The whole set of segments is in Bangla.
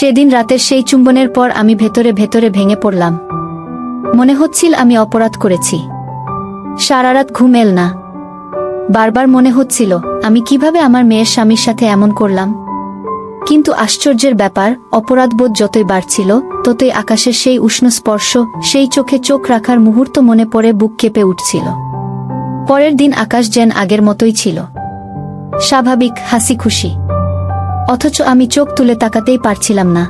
সেদিন রাতের সেই চুম্বনের পর আমি ভেতরে ভেতরে ভেঙে পড়লাম। মনে হচ্ছিল আমি অপরাধ করেছি। সারা রাত ঘুম এল না। বারবার মনে হচ্ছিল আমি কিভাবে আমার মেয়ের স্বামীর সাথে এমন করলাম। কিন্তু আশ্চর্যের ব্যাপার, অপরাধবোধ যতই বাড়ছিল ততই আকাশের সেই উষ্ণ স্পর্শ, সেই চোখে চোখ রাখার মুহূর্ত মনে পড়ে বুক কেঁপে উঠছিল। পরের দিন আকাশ যেন আগের মতোই ছিল, স্বাভাবিক, হাসি খুশি। অথচ আমি চোখ তুলে তাকাতেই পারছিলাম না।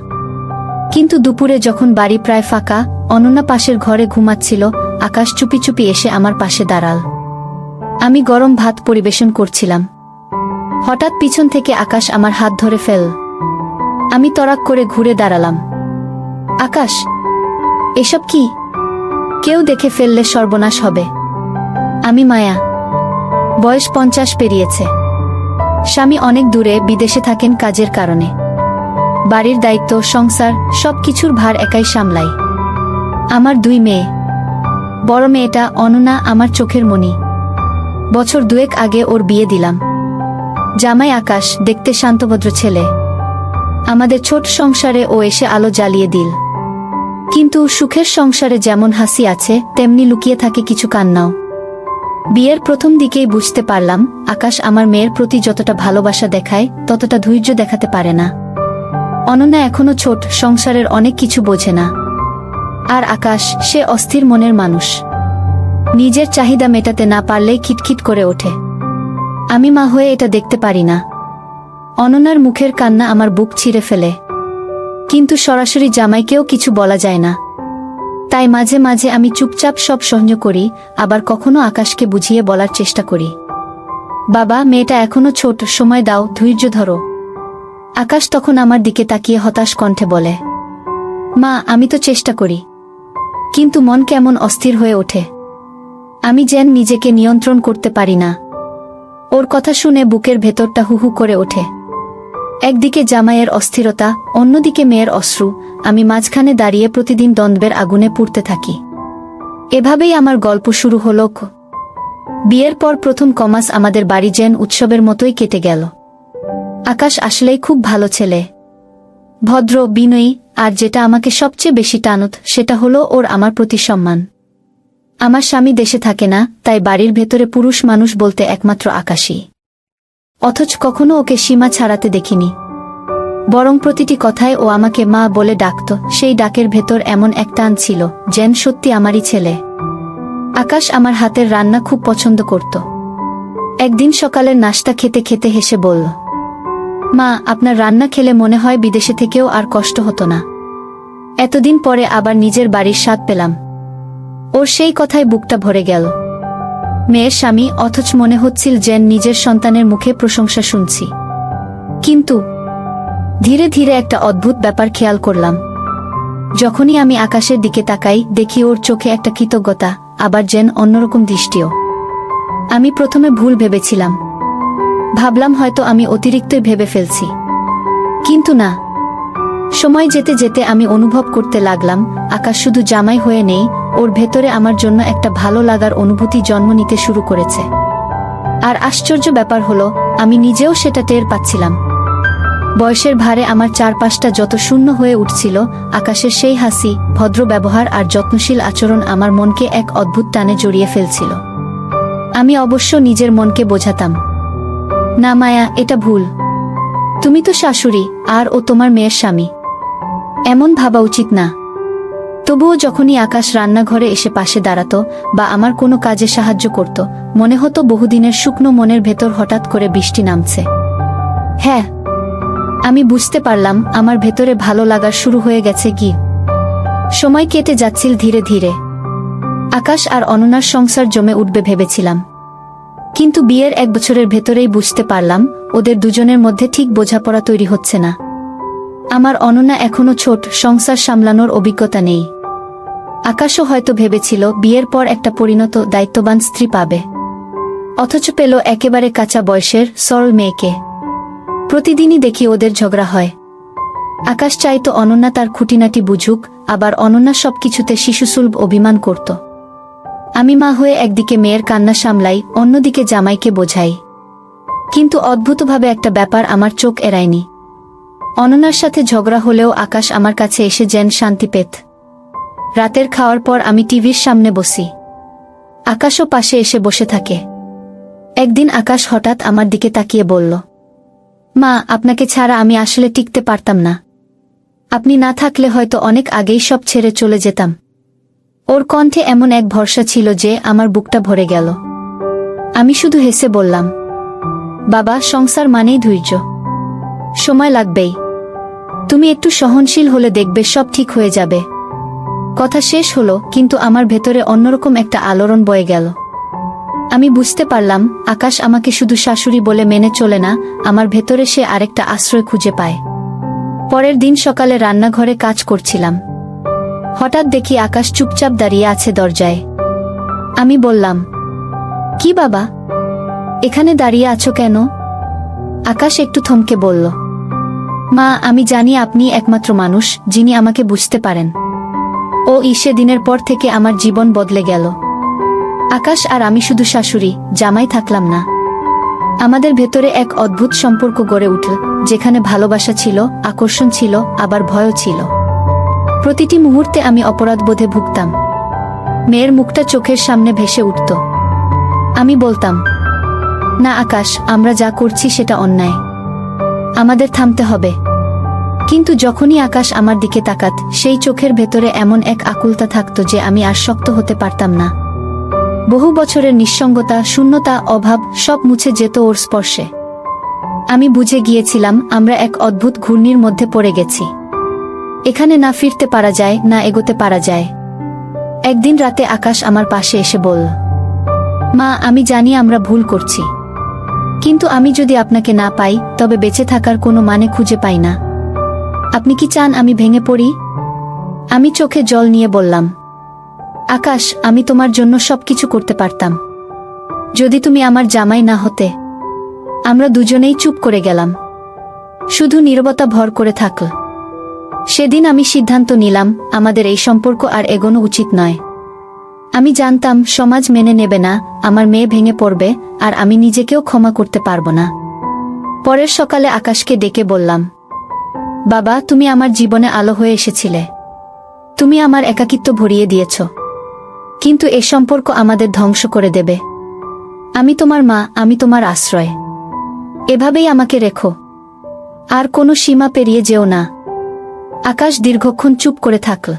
কিন্তু দুপুরে যখন বাড়ি প্রায় ফাঁকা, অনন্যা পাশের ঘরে ঘুমাচ্ছিল, আকাশ চুপি চুপি এসে আমার পাশে দাঁড়াল। আমি গরম ভাত পরিবেশন করছিলাম। হঠাৎ পিছন থেকে আকাশ আমার হাত ধরে ফেল। আমি তড়াক করে ঘুরে দাঁড়ালাম। আকাশ, এসব কি? কেউ দেখে ফেললে সর্বনাশ হবে। আমি মায়া, বয়স 50 পেরিয়েছে। স্বামী অনেক দূরে বিদেশে থাকেন কাজের কারণে। বাড়ির দায়িত্ব, সংসার, সবকিছুর ভার একাই সামলাই। আমার 2 মেয়ে। বড় মেয়েটা অনন্যা আমার চোখের মণি। বছর 2 আগে ওর বিয়ে দিলাম। জামাই আকাশ, দেখতে শান্তভদ্র ছেলে। আমাদের ছোট সংসারে ও এসে আলো জ্বালিয়ে দিল। কিন্তু সুখের সংসারে যেমন হাসি আছে, তেমনি লুকিয়ে থাকে কিছু কান্নাও। বিয়ের প্রথম দিকেই বুঝতে পারলাম আকাশ আমার মেয়ের প্রতি যতটা ভালোবাসা দেখায় ততটা ধৈর্য দেখাতে পারে না। অনন্যা এখনো ছোট, সংসারের অনেক কিছু বোঝে না। আর আকাশ, সে অস্থির মনের মানুষ। নিজের চাহিদা মেটাতে না পারলেই খিটখিট করে ওঠে। আমি মা হয়ে এটা দেখতে পারি না। অনন্যার মুখের কান্না আমার বুক ছিঁড়ে ফেলে। কিন্তু সরাসরি জামাইকেও কিছু বলা যায় না। তাই মাঝে মাঝে আমি চুপচাপ সব সহ্য করি, আবার কখনো আকাশকে বুঝিয়ে বলার চেষ্টা করি। বাবা, মেয়েটা এখনো ছোট, সময় দাও, ধৈর্য ধরো। আকাশ তখন আমার দিকে তাকিয়ে হতাশ কণ্ঠে বলে, মা, আমি তো চেষ্টা করি, কিন্তু মন কেমন অস্থির হয়ে ওঠে। আমি যেন নিজেকে নিয়ন্ত্রণ করতে পারি না। ওর কথা শুনে বুকের ভেতরটা হুহু করে ওঠে। একদিকে জামাইয়ের অস্থিরতা, অন্যদিকে মেয়ের অশ্রু। আমি মাঝখানে দাঁড়িয়ে প্রতিদিন দ্বন্দ্বের আগুনে পুড়তে থাকি। এভাবেই আমার গল্প শুরু হলো। বিয়ের পর প্রথম কমাস আমাদের বাড়ি যেন উৎসবের মতোই কেটে গেল। আকাশ আসলেই খুব ভালো ছেলে, ভদ্র, বিনয়ী। আর যেটা আমাকে সবচেয়ে বেশি টানত সেটা হলো ওর আমার প্রতি সম্মান। আমার স্বামী দেশে থাকে না, তাই বাড়ির ভেতরে পুরুষ মানুষ বলতে একমাত্র আকাশই। অথচ কখনো ওকে সীমা ছাড়াতে দেখিনি। বরং প্রতিটি কথায় ও আমাকে মা বলে ডাকত। সেই ডাকের ভেতর এমন এক টান ছিল, যেন সত্যি আমারই ছেলে। আকাশ আমার হাতের রান্না খুব পছন্দ করত। একদিন সকালের নাশতা খেতে খেতে হেসে বলল, মা, আপনার রান্না খেলে মনে হয় বিদেশে থেকেও আর কষ্ট হতো না। এতদিন পরে আবার নিজের বাড়ির স্বাদ পেলাম। ওর সেই কথায় বুকটা ভরে গেল। মেয়ের স্বামী, অথচ মনে হচ্ছিল যেন নিজের সন্তানের মুখে প্রশংসা শুনছি। কিন্তু ধীরে ধীরে একটা অদ্ভুত ব্যাপার খেয়াল করলাম। যখনই আমি আকাশের দিকে তাকাই, দেখি ওর চোখে একটা কৃতজ্ঞতা, আবার যেন অন্যরকম দৃষ্টিও। আমি প্রথমে ভুল ভেবেছিলাম। ভাবলাম হয়তো আমি অতিরিক্তই ভেবে ফেলছি। কিন্তু না, সময় যেতে যেতে আমি অনুভব করতে লাগলাম আকাশ শুধু জামাই হয়ে নেই, ওর ভেতরে আমার জন্য একটা ভালো লাগার অনুভূতি জন্ম নিতে শুরু করেছে। আর আশ্চর্য ব্যাপার হলো, আমি নিজেও সেটা টের পাচ্ছিলাম। বয়সের ভারে আমার চারপাশটা যত শূন্য হয়ে উঠছিল, আকাশের সেই হাসি, ভদ্র ব্যবহার আর যত্নশীল আচরণ আমার মনকে এক অদ্ভুত টানে জড়িয়ে ফেলছিল। আমি অবশ্য নিজের মনকে বোঝাতাম, না মায়া, এটা ভুল। তুমি তো শাশুড়ি, আর ও তোমার মেয়ের স্বামী। এমন ভাবা উচিত না। তবুও যখনই আকাশ রান্নাঘরে এসে পাশে দাঁড়াতো বা আমার কোনো কাজে সাহায্য করত, মনে হতো বহুদিনের শুকনো মনের ভেতর হঠাৎ করে বৃষ্টি নামছে। হ্যাঁ, আমি বুঝতে পারলাম আমার ভেতরে ভালো লাগা শুরু হয়ে গেছে। কি সময় কেটে যাচ্ছিল ধীরে ধীরে। আকাশ আর অনন্যার সংসার জমে উঠবে ভেবেছিলাম। কিন্তু বিয়ের 1 বছরের ভেতরেই বুঝতে পারলাম ওদের দুজনের মধ্যে ঠিক বোঝাপড়া তৈরি হচ্ছে না। আমার অনন্যা এখনো ছোট, সংসার সামলানোর অভিজ্ঞতা নেই। আকাশও হয়তো ভেবেছিল বিয়ের পর একটা পরিণত, দায়িত্ববান স্ত্রী পাবে, অথচ পেল একেবারে কাঁচা বয়সের সরল মেয়েকে। প্রতিদিনই দেখি ওদের ঝগড়া হয়। আকাশ চাইতো অনন্যা তার খুঁটিনাটি বুঝুক, আবার অনন্যা সবকিছুতে শিশুসুলভ অভিমান করত। আমি মা হয়ে একদিকে মেয়ের কান্না সামলাই, অন্যদিকে জামাইকে বোঝাই। কিন্তু অদ্ভুতভাবে একটা ব্যাপার আমার চোখ এড়ায়নি। অনন্যার সাথে ঝগড়া হলেও আকাশ আমার কাছে এসে যেন শান্তি পেত। রাতের খাওয়ার পর আমি টিভির সামনে বসি। আকাশও পাশে এসে বসে থাকে। একদিন আকাশ হঠাৎ আমার দিকে তাকিয়ে বলল, মা, আপনাকে ছাড়া আমি আসলে টিকতে পারতাম না। আপনি না থাকলে হয়তো অনেক আগেই সব ছেড়ে চলে যেতাম। ওর কণ্ঠে এমন এক ভরসা ছিল যে আমার বুকটা ভরে গেল। আমি শুধু হেসে বললাম, বাবা, সংসার মানেই ধৈর্য। সময় লাগবেই। তুমি একটু সহনশীল হলে দেখবে সব ঠিক হয়ে যাবে। কথা শেষ হলো, কিন্তু আমার ভেতরে অন্যরকম একটা আলোড়ন বয়ে গেল। আমি বুঝতে পারলাম আকাশ আমাকে শুধু শাশুড়ি বলে মেনে চলে না, আমার ভেতরে সে আরেকটা আশ্রয় খুঁজে পায়। পরের দিন সকালে রান্নাঘরে কাজ করছিলাম। হঠাৎ দেখি আকাশ চুপচাপ দাঁড়িয়ে আছে দরজায়। আমি বললাম, কি বাবা, এখানে দাঁড়িয়ে আছো কেন? আকাশ একটু থমকে বলল, মা, আমি জানি আপনি একমাত্র মানুষ যিনি আমাকে বুঝতে পারেন। সেদিনের পর থেকে আমার জীবন বদলে গেল। আকাশ আর আমি শুধু শাশুড়ি জামাই থাকলাম না। আমাদের ভেতরে এক অদ্ভুত সম্পর্ক গড়ে উঠল, যেখানে ভালোবাসা ছিল, আকর্ষণ ছিল, আবার ভয়ও ছিল। প্রতিটি মুহূর্তে আমি অপরাধবোধে ভুগতাম। মেয়ের মুখটা চোখের সামনে ভেসে উঠত। আমি বলতাম, না আকাশ, আমরা যা করছি সেটা অন্যায়, আমাদের থামতে হবে। কিন্তু যখনই আকাশ আমার দিকে তাকাত, সেই চোখের ভেতরে এমন এক আকুলতা থাকত যে আমি আর শক্ত হতে পারতাম না। বহু বছরের নিঃসঙ্গতা, শূন্যতা, অভাব সব মুছে যেত ওর স্পর্শে। আমি বুঝে গিয়েছিলাম আমরা এক অদ্ভুত ঘূর্ণির মধ্যে পড়ে গেছি। এখানে না ফিরতে পারা যায়, না এগোতে পারা যায়। একদিন রাতে আকাশ আমার পাশে এসে বলল, মা, আমি জানি আমরা ভুল করছি, কিন্তু আমি যদি আপনাকে না পাই তবে বেঁচে থাকার কোনো মানে খুঁজে পাই না। আপনি কি চান আমি ভেঙে পড়ি? আমি চোখে জল নিয়ে বললাম, আকাশ, আমি তোমার জন্য সবকিছু করতে পারতাম যদি তুমি আমার জামাই না হতে। আমরা দুজনেই চুপ করে গেলাম। শুধু নীরবতা ভর করে থাকল। সেদিন আমি সিদ্ধান্ত নিলাম আমাদের এই সম্পর্ক আর এগোনো উচিত নয়। আমি জানতাম সমাজ মেনে নেবে না, আমার মেয়ে ভেঙে পড়বে, আর আমি নিজেকেও ক্ষমা করতে পারবো না। পরের সকালে আকাশকে ডেকে বললাম, বাবা, তুমি আমার জীবনে আলো হয়ে এসেছিলে। তুমি আমার একাকিত্ব ভরিয়ে দিয়েছ, কিন্তু এ সম্পর্ক আমাদের ধ্বংস করে দেবে। আমি তোমার মা, আমি তোমার আশ্রয়। এভাবেই আমাকে রেখো, আর কোনো সীমা পেরিয়ে যেও না। আকাশ দীর্ঘক্ষণ চুপ করে থাকল।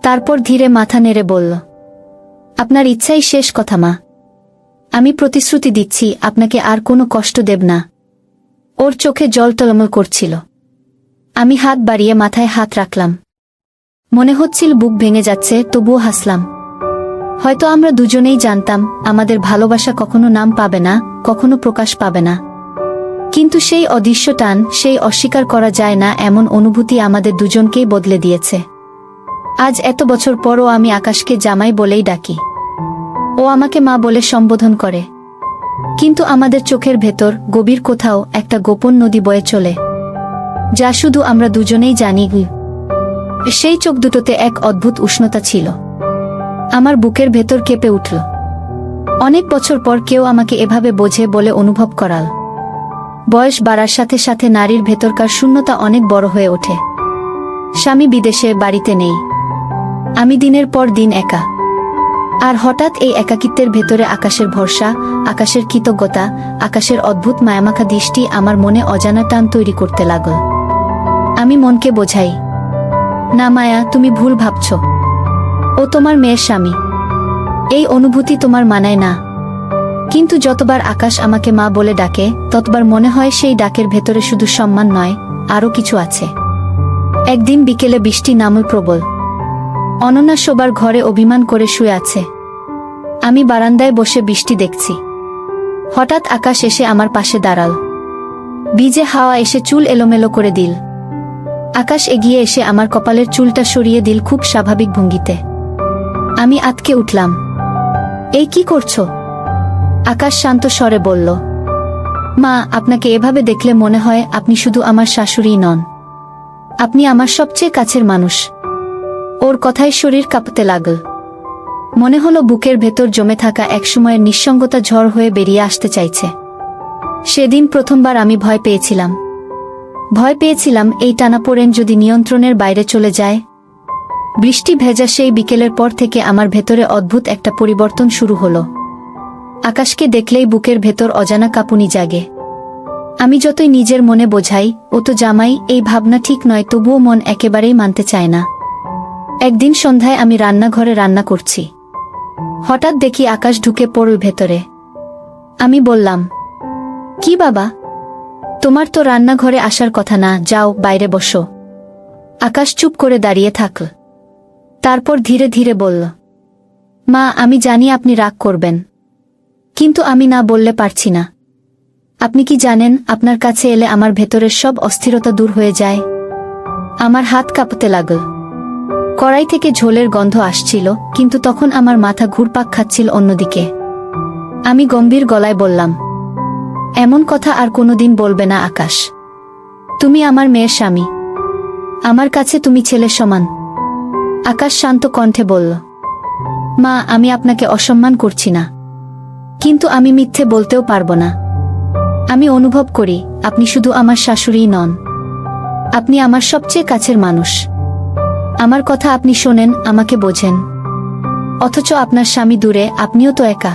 তারপর ধীরে মাথা নেড়ে বলল, আপনার ইচ্ছাই শেষ কথা মা। আমি প্রতিশ্রুতি দিচ্ছি আপনাকে আর কোনো কষ্ট দেব না। ওর চোখে জল টলমল করছিল। আমি হাত বাড়িয়ে মাথায় হাত রাখলাম। মনে হচ্ছিল বুক ভেঙে যাচ্ছে, তবুও হাসলাম। হয়তো আমরা দুজনেই জানতাম আমাদের ভালোবাসা কখনো নাম পাবে না, কখনো প্রকাশ পাবে না। কিন্তু সেই অদৃশ্য টান, সেই অস্বীকার করা যায় না এমন অনুভূতি আমাদের দুজনকেই বদলে দিয়েছে। আজ এত বছর পরও আমি আকাশকে জামাই বলেই ডাকি। ও আমাকে মা বলে সম্বোধন করে। কিন্তু আমাদের চোখের ভেতর গভীর কোথাও একটা গোপন নদী বয়ে চলে, যা শুধু আমরা দুজনেই জানি। সেই চোখ দুটোতে এক অদ্ভুত উষ্ণতা ছিল। আমার বুকের ভেতর কেঁপে উঠল। অনেক বছর পর কেউ আমাকে এভাবে বোঝে বলে অনুভব করাল। বয়স বাড়ার সাথে সাথে নারীর ভেতরকার শূন্যতা অনেক বড় হয়ে ওঠে। স্বামী বিদেশে, বাড়িতে নেই। আমি দিনের পর দিন একা। আর হঠাৎ এই একাকিত্বের ভেতরে আকাশের ভরসা, আকাশের কৃতজ্ঞতা, আকাশের অদ্ভুত মায়ামাখা দৃষ্টি আমার মনে অজানা টান তৈরি করতে লাগল। আমি মনকে বোঝাই, না মায়া, তুমি ভুল ভাবছ। ও তোমার মেয়ের স্বামী। এই অনুভূতি তোমার মানায় না। কিন্তু যতবার আকাশ আমাকে মা বলে ডাকে, ততবার মনে হয় সেই ডাকের ভেতরে শুধু সম্মান নয়, আরও কিছু আছে। একদিন বিকেলে বৃষ্টি নামল প্রবল। অনন্যা শোবার ঘরে অভিমান করে শুয়ে আছে। আমি বারান্দায় বসে বৃষ্টি দেখছি। হঠাৎ আকাশ এসে আমার পাশে দাঁড়াল। ভিজে হাওয়া এসে চুল এলোমেলো করে দিল। আকাশ এগিয়ে এসে আমার কপালের চুলটা সরিয়ে দিল খুব স্বাভাবিক ভঙ্গিতে। আমি আঁতকে উঠলাম। এই কি করছো? আকাশ শান্ত স্বরে বলল, মা, আপনাকে এভাবে দেখলে মনে হয় আপনি শুধু আমার শাশুড়িই নন, আপনি আমার সবচেয়ে কাছের মানুষ। ওর কথায় শরীর কাঁপতে লাগল। মনে হলো বুকের ভেতর জমে থাকা একসময়ের নিঃসঙ্গতা ঝড় হয়ে বেরিয়ে আসতে চাইছে। সেদিন প্রথমবার আমি ভয় পেয়েছিলাম। ভয় পেয়েছিলাম এই টানাপোড়েন যদি নিয়ন্ত্রণের বাইরে চলে যায়। বৃষ্টি ভেজা সেই বিকেলের পর থেকে আমার ভেতরে অদ্ভুত একটা পরিবর্তন শুরু হলো। আকাশকে দেখলেই বুকের ভেতর অজানা কাঁপুনি জাগে। আমি যতই নিজের মনে বোঝাই ও তো জামাই, এই ভাবনা ঠিক নয়, তবুও মন একেবারেই মানতে চায় না। একদিন সন্ধ্যায় আমি রান্নাঘরে রান্না করছি। হঠাৎ দেখি আকাশ ঢুকে পড়ল ভেতরে। আমি বললাম, কি বাবা, তোমার তো রান্নাঘরে আসার কথা না, যাও বাইরে বসো। আকাশ চুপ করে দাঁড়িয়ে থাকল। তারপর ধীরে ধীরে বলল, মা, আমি জানি আপনি রাগ করবেন, কিন্তু আমি না বললে পারছি না। আপনি কি জানেন, আপনার কাছে এলে আমার ভেতরের সব অস্থিরতা দূর হয়ে যায়। আমার হাত কাঁপতে লাগল। কড়াই থেকে ঝোলের গন্ধ আসছিল, কিন্তু তখন আমার মাথা ঘুরপাক খাচ্ছিল অন্যদিকে। আমি গম্ভীর গলায় বললাম, এমন কথা আর কোনোদিন বলবে না আকাশ। তুমি আমার মেয়ের স্বামী, আমার কাছে তুমি ছেলের সমান। আকাশ শান্ত কণ্ঠে বলল, মা, আমি আপনাকে অসম্মান করছি না, কিন্তু আমি মিথ্যে বলতেও পারবো না। আমি অনুভব করি আপনি শুধু আমার শাশুড়িই নন, আপনি আমার সবচেয়ে কাছের মানুষ। আমার কথা আপনি শোনেন, আমাকে বোঝেন, অথচ আপনার স্বামী দূরে, আপনিও তো একা।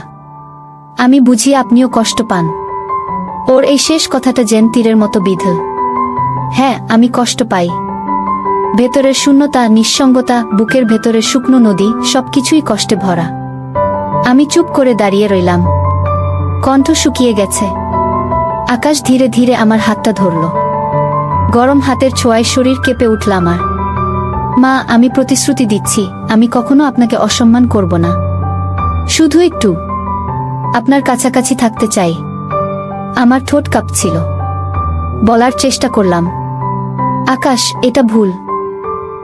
আমি বুঝি আপনিও কষ্ট পান। ওর এই শেষ কথাটা যেন তীরের মতো বিঁধল। হ্যাঁ, আমি কষ্ট পাই। ভেতরের শূন্যতা, নিঃসঙ্গতা, বুকের ভেতরের শুকনো নদী, সবকিছুই কষ্টে ভরা। আমি চুপ করে দাঁড়িয়ে রইলাম। কণ্ঠ শুকিয়ে গেছে। আকাশ ধীরে ধীরে আমার হাতটা ধরল। গরম হাতের ছোঁয়ায় শরীর কেঁপে উঠল আমার। মা, আমি প্রতিশ্রুতি দিচ্ছি, আমি কখনো আপনাকে অসম্মান করব না। শুধু একটু আপনার কাছাকাছি থাকতে চাই। আমার ঠোঁট কাঁপছিল। বলার চেষ্টা করলাম, আকাশ, এটা ভুল,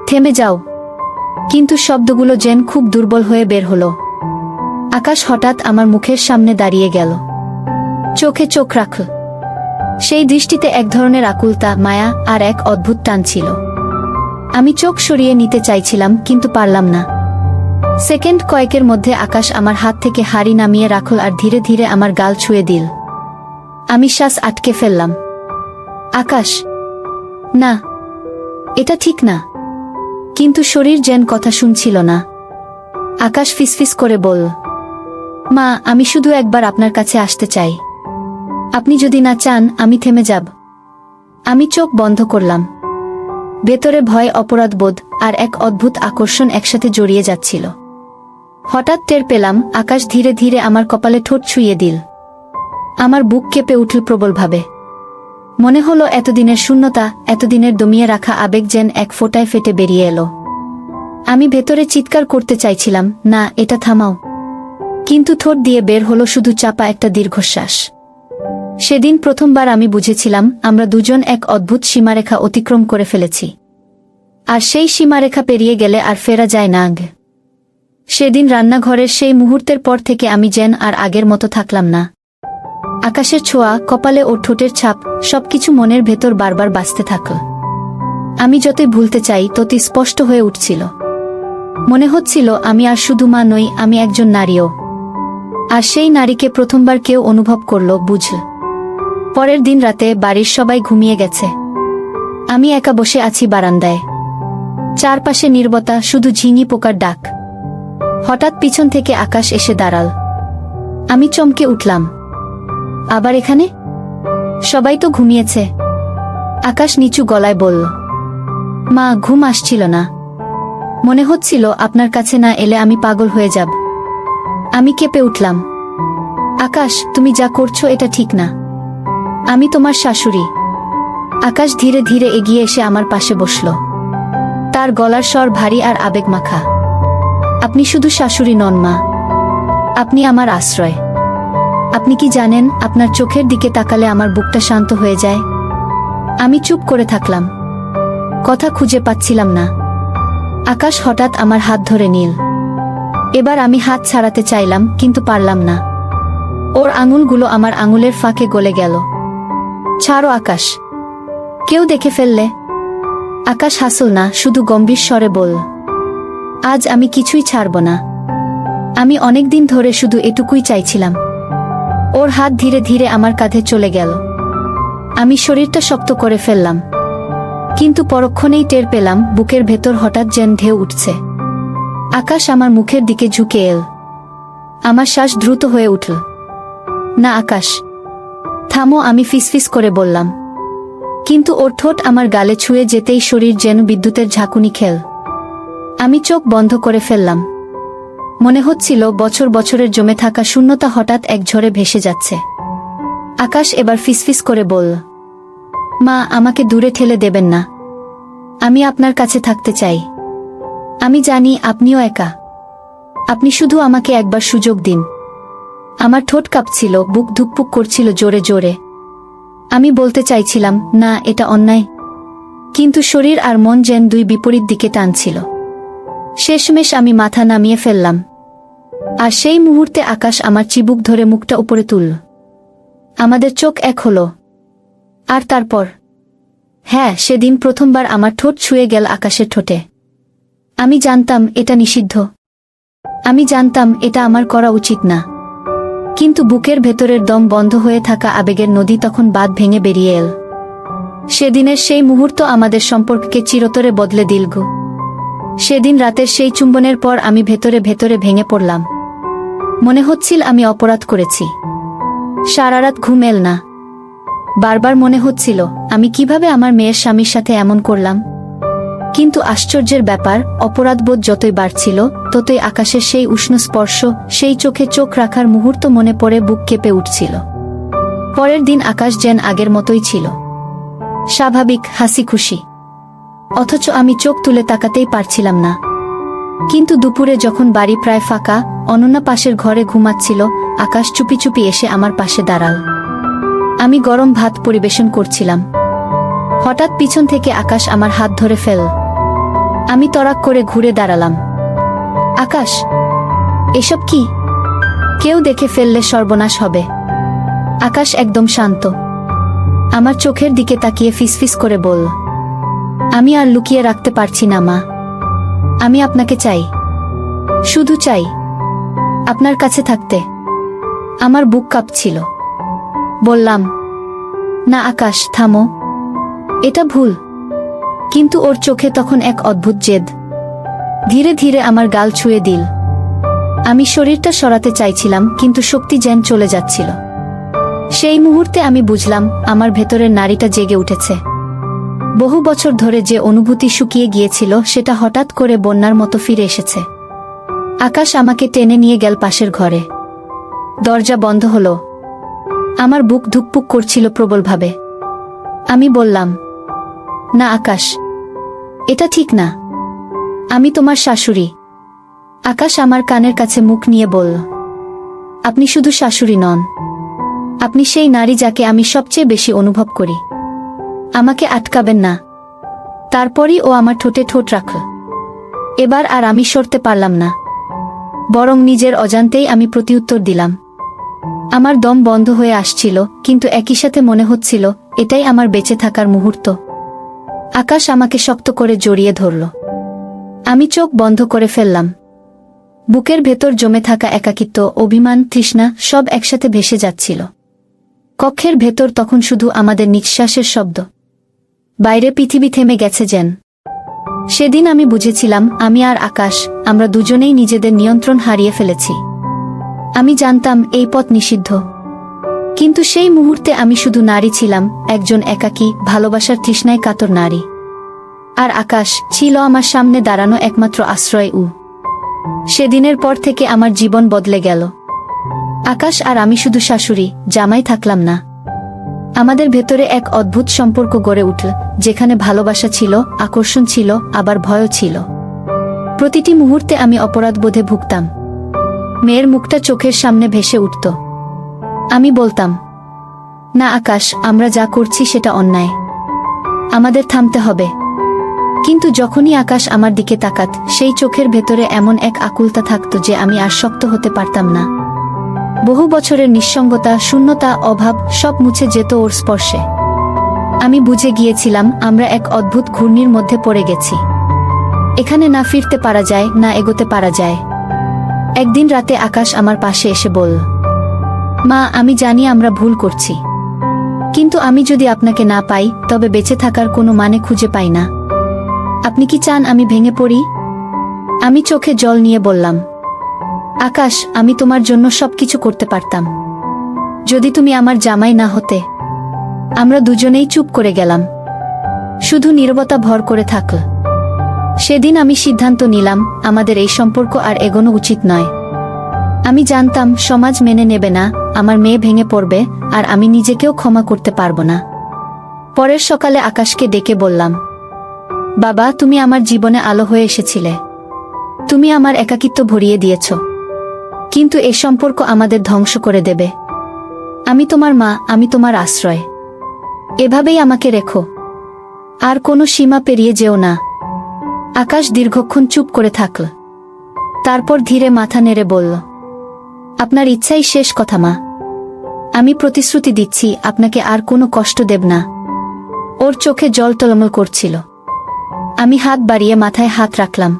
থেমে যাও। কিন্তু শব্দগুলো যেন খুব দুর্বল হয়ে বের হলো। আকাশ হঠাৎ আমার মুখের সামনে দাঁড়িয়ে গেল। চোখে চোখ রাখল। সেই দৃষ্টিতে এক ধরনের আকুলতা, মায়া আর এক অদ্ভুত টান ছিল। আমি চোখ সরিয়ে নিতে চাইছিলাম, কিন্তু পারলাম না। সেকেন্ড কয়েকের মধ্যে আকাশ আমার হাত থেকে হাড়ি নামিয়ে রাখল আর ধীরে ধীরে আমার গাল ছুঁয়ে দিল। আমি শ্বাস আটকে ফেললাম। আকাশ, না, এটা ঠিক না। কিন্তু শরীর যেন কথা শুনছিল না। আকাশ ফিসফিস করে বলল, মা, আমি শুধু একবার আপনার কাছে আসতে চাই। আপনি যদি না চান, আমি থেমে যাব। আমি চোখ বন্ধ করলাম। ভেতরে ভয়, অপরাধবোধ আর এক অদ্ভুত আকর্ষণ একসাথে জড়িয়ে যাচ্ছিল। হঠাৎ টের পেলাম আকাশ ধীরে ধীরে আমার কপালে ঠোঁট ছুঁয়ে দিল। আমার বুক কেঁপে উঠল প্রবলভাবে। মনে হলো এতদিনের শূন্যতা, এতদিনের দমিয়ে রাখা আবেগ যেন এক ফোঁটায় ফেটে বেরিয়ে এলো। আমি ভেতরে চিৎকার করতে চাইছিলাম, না, এটা থামাও। কিন্তু ঠোঁট দিয়ে বের হলো শুধু চাপা একটা দীর্ঘশ্বাস। সেদিন প্রথমবার আমি বুঝেছিলাম আমরা দুজন এক অদ্ভুত সীমারেখা অতিক্রম করে ফেলেছি। আর সেই সীমারেখা পেরিয়ে গেলে আর ফেরা যায় না। সেদিন রান্নাঘরের সেই মুহূর্তের পর থেকে আমি যেন আর আগের মতো থাকলাম না। আকাশের ছোঁয়া, কপালে ও ঠোঁটের ছাপ, সবকিছু মনের ভেতর বারবার বাজতে থাকল। আমি যতই ভুলতে চাই ততই স্পষ্ট হয়ে উঠছিল। মনে হচ্ছিল আমি আর শুধু মা নই, আমি একজন নারীও। আর সেই নারীকে প্রথমবার কেউ অনুভব করল, বুঝল। পরের দিন রাতে বাড়ির সবাই ঘুমিয়ে গেছে। আমি একা বসে আছি বারান্দায়। চারপাশে নীরবতা, শুধু ঝিঙি পোকার ডাক। হঠাৎ পিছন থেকে আকাশ এসে দাঁড়াল। আমি চমকে উঠলাম। আবার এখানে? সবাই তো ঘুমিয়েছে। আকাশ নিচু গলায় বলল, মা, ঘুম আসছিল না। মনে হচ্ছিল আপনার কাছে না এলে আমি পাগল হয়ে যাব। আমি কেঁপে উঠলাম। আকাশ, তুমি যা করছো এটা ঠিক না। আমি তোমার শাশুড়ি। আকাশ ধীরে ধীরে এগিয়ে এসে আমার পাশে বসল। তার গলার স্বর ভারী আর আবেগমাখা। আপনি শুধু শাশুড়ি নন মা, আপনি আমার আশ্রয়। আপনি কি জানেন, আপনার চোখের দিকে তাকালে আমার বুকটা শান্ত হয়ে যায়। আমি চুপ করে থাকলাম, কথা খুঁজে পাচ্ছিলাম না। আকাশ হঠাৎ আমার হাত ধরে নিল। এবার আমি হাত ছাড়াতে চাইলাম, কিন্তু পারলাম না। ওর আঙুলগুলো আমার আঙুলের ফাঁকে গলে গেল। ছাড়ো আকাশ, কেউ দেখে ফেললে। আকাশ হাসল না, শুধু গম্ভীর স্বরে বলল, আজ আমি কিছুই ছাড়ব না। আমি অনেকদিন ধরে শুধু এটুকুই চাইছিলাম। ওর হাত ধীরে ধীরে আমার কাঁধে চলে গেল। আমি শরীরটা শক্ত করে ফেললাম। কিন্তু পরক্ষণেই টের পেলাম বুকের ভেতর হঠাৎ যেন ঢেউ উঠছে। আকাশ আমার মুখের দিকে ঝুঁকে এল। আমার শ্বাস দ্রুত হয়ে উঠল। না আকাশ, থামো, আমি ফিসফিস করে বললাম। কিন্তু ওর ঠোঁট আমার গালে ছুঁয়ে যেতেই শরীর যেন বিদ্যুতের ঝাঁকুনি খেল। আমি চোখ বন্ধ করে ফেললাম। মনে হচ্ছিল বছর বছরের জমে থাকা শূন্যতা হঠাৎ এক ঝড়ে ভেসে যাচ্ছে। আকাশ এবার ফিসফিস করে বলল, মা, আমাকে দূরে ঠেলে দেবেন না। আমি আপনার কাছে থাকতে চাই। আমি জানি আপনিও একা। আপনি শুধু আমাকে একবার সুযোগ দিন। আমার ঠোঁট কাঁপছিল, বুক ধুকপুক করছিল জোরে জোরে। আমি বলতে চাইছিলাম, না, এটা অন্যায়। কিন্তু শরীর আর মন যেন দুই বিপরীত দিকে টানছিল। শেষমেশ আমি মাথা নামিয়ে ফেললাম। আর সেই মুহূর্তে আকাশ আমার চিবুক ধরে মুখটা উপরে তুলল। আমাদের চোখ এক হলো। আর তারপর, হ্যাঁ, সেদিন প্রথমবার আমার ঠোঁট ছুঁয়ে গেল আকাশের ঠোঁটে। আমি জানতাম এটা নিষিদ্ধ। আমি জানতাম এটা আমার করা উচিত না। কিন্তু বুকের ভেতরের দম বন্ধ হয়ে থাকা আবেগের নদী তখন বাঁধ ভেঙে বেরিয়ে এল। সেদিনের সেই মুহূর্ত আমাদের সম্পর্ককে চিরতরে বদলে দিল গো। সেদিন রাতের সেই চুম্বনের পর আমি ভেতরে ভেতরে ভেঙে পড়লাম। মনে হচ্ছিল আমি অপরাধ করেছি। সারা রাত ঘুম এল না। বারবার মনে হচ্ছিল, আমি কিভাবে আমার মেয়ের স্বামীর সাথে এমন করলাম। কিন্তু আশ্চর্যের ব্যাপার, অপরাধবোধ যতই বাড়ছিল ততই আকাশের সেই উষ্ণ স্পর্শ, সেই চোখে চোখ রাখার মুহূর্ত মনে পড়ে বুক কেঁপে উঠছিল। পরের দিন আকাশ যেন আগের মতোই ছিল, স্বাভাবিক, হাসি খুশি। অথচ আমি চোখ তুলে তাকাতেই পারছিলাম না। কিন্তু দুপুরে যখন বাড়ি প্রায় ফাঁকা, অনন্যা পাশের ঘরে ঘুমাচ্ছিল, আকাশ চুপি চুপি এসে আমার পাশে দাঁড়াল। আমি গরম ভাত পরিবেশন করছিলাম। হঠাৎ পিছন থেকে আকাশ আমার হাত ধরে ফেল। আমি তড়াক করে ঘুরে দাঁড়ালাম। আকাশ, এসব কি? কেউ দেখে ফেললে সর্বনাশ হবে। আকাশ একদম শান্ত। আমার চোখের দিকে তাকিয়ে ফিসফিস করে বলল, আমি আর লুকিয়ে রাখতে পারছি না মা। আমি আপনাকে চাই, শুধু চাই আপনার কাছে থাকতে। আমার বুক কাঁপছিল। বললাম, না আকাশ, থামো, এটা ভুল। কিন্তু ওর চোখে তখন এক অদ্ভুত জেদ। ধীরে ধীরে আমার গাল ছুঁয়ে দিল। আমি শরীরটা সরাতে চাইছিলাম, কিন্তু শক্তি যেন চলে যাচ্ছিল। সেই মুহূর্তে আমি বুঝলাম, আমার ভেতরের নারীটা জেগে উঠেছে। বহু বছর ধরে যে অনুভূতি শুকিয়ে গিয়েছিল সেটা হঠাৎ করে বন্যার মতো ফিরে এসেছে। আকাশ আমাকে টেনে নিয়ে গেল পাশের ঘরে। দরজা বন্ধ হলো। আমার বুক ধুকপুক করছিল প্রবলভাবে। আমি বললাম, না আকাশ, এটা ঠিক না। আমি তোমার শাশুড়ি। আকাশ আমার কানের কাছে মুখ নিয়ে বলল, আপনি শুধু শাশুড়ি নন, আপনি সেই নারী যাকে আমি সবচেয়ে বেশি অনুভব করি। আমাকে আটকাবেন না। তারপরই ও আমার ঠোঁটে ঠোঁট রাখল। এবার আর আমি সরতে পারলাম না, বরং নিজের অজান্তেই আমি প্রতিউত্তর দিলাম। আমার দম বন্ধ হয়ে আসছিল, কিন্তু একই সাথে মনে হচ্ছিল এটাই আমার বেঁচে থাকার মুহূর্ত। আকাশ আমাকে শক্ত করে জড়িয়ে ধরল। আমি চোখ বন্ধ করে ফেললাম। বুকের ভেতর জমে থাকা একাকিত্ব, অভিমান, তৃষ্ণা সব একসাথে ভেসে যাচ্ছিল। কক্ষের ভেতর তখন শুধু আমাদের নিঃশ্বাসের শব্দ। বাইরে পৃথিবী থেমে গেছে যেন। সেদিন আমি বুঝেছিলাম, আমি আর আকাশ, আমরা দুজনেই নিজেদের নিয়ন্ত্রণ হারিয়ে ফেলেছি। আমি জানতাম এই পথ নিষিদ্ধ। কিন্তু সেই মুহূর্তে আমি শুধু নারী ছিলাম, একজন একাকী, ভালোবাসার তৃষ্ণায় কাতর নারী। আর আকাশ ছিল আমার সামনে দাঁড়ানো একমাত্র আশ্রয়। সেদিনের পর থেকে আমার জীবন বদলে গেল। আকাশ আর আমি শুধু শাশুড়ি, জামাই থাকলাম না। আমাদের ভেতরে এক অদ্ভুত সম্পর্ক গড়ে উঠল, যেখানে ভালোবাসা ছিল, আকর্ষণ ছিল, আবার ভয়ও ছিল। প্রতিটি মুহূর্তে আমি অপরাধবোধে ভুগতাম। মেয়ের মুখটা চোখের সামনে ভেসে উঠত। আমি বলতাম, না আকাশ, আমরা যা করছি সেটা অন্যায়, আমাদের থামতে হবে। কিন্তু যখনই আকাশ আমার দিকে তাকাত, সেই চোখের ভেতরে এমন এক আকুলতা থাকত যে আমি আর শক্ত হতে পারতাম না। বহু বছরের নিঃসঙ্গতা, শূন্যতা, অভাব সব মুছে যেত ওর স্পর্শে। আমি বুঝে গিয়েছিলাম, আমরা এক অদ্ভুত ঘূর্ণির মধ্যে পড়ে গেছি। এখানে না ফিরতে পারা যায়, না এগোতে পারা যায়। একদিন রাতে আকাশ আমার পাশে এসে বলল, মা, আমি জানি আমরা ভুল করছি, কিন্তু আমি যদি আপনাকে না পাই তবে বেঁচে থাকার কোনো মানে খুঁজে পাই না। আপনি কি চান আমি ভেঙে পড়ি? আমি চোখে জল নিয়ে বললাম, আকাশ, আমি তোমার জন্য সবকিছু করতে পারতাম যদি তুমি আমার জামাই না হতে। আমরা দুজনেই চুপ করে গেলাম, শুধু নীরবতা ভর করে থাকল। সেদিন আমি সিদ্ধান্ত নিলাম আমাদের এই সম্পর্ক আর এগোনো উচিত নয়। আমি জানতাম সমাজ মেনে নেবে না, আমার মেয়ে ভেঙে পড়বে, আর আমি নিজেকেও ক্ষমা করতে পারবো না। পরের সকালে আকাশকে ডেকে বললাম, বাবা, তুমি আমার জীবনে আলো হয়ে এসেছিলে, তুমি আমার একাকিত্ব ভরিয়ে দিয়েছ, কিন্তু এ সম্পর্ক আমাদের ধ্বংস করে দেবে। আমি তোমার মা, আমি তোমার আশ্রয়, এভাবেই আমাকে রেখো, আর কোনো সীমা পেরিয়ে যেও না। আকাশ দীর্ঘক্ষণ চুপ করে থাকল, তারপর ধীরে মাথা নেড়ে বলল, আপনার ইচ্ছাই শেষ কথা মা। আমি প্রতিশ্রুতি দিচ্ছি আপনাকে আর কোনো কষ্ট দেব না। ওর চোখে জল টলমল করছিল। আমি হাত বাড়িয়ে মাথায় হাত রাখলাম,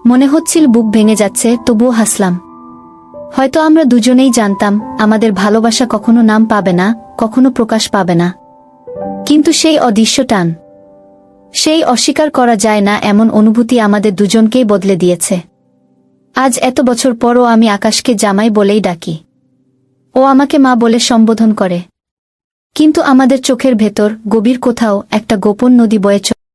মনে হচ্ছিল বুক ভেঙে যাচ্ছে, তবুও হাসলাম। হয়তো আমরা দুজনেই জানতাম আমাদের ভালোবাসা কখনো নাম পাবে না, কখনো প্রকাশ পাবে না, কিন্তু সেই অদৃশ্য টান, সেই অস্বীকার করা যায় না এমন অনুভূতি আমাদের দুজনকেই বদলে দিয়েছে। আজ এত বছর পরও আমি আকাশকে জামাই বলেই ডাকি, ও আমাকে মা বলে সম্বোধন করে, কিন্তু আমাদের চোখের ভেতর গভীর কোথাও একটা গোপন নদী বয়ে চলে।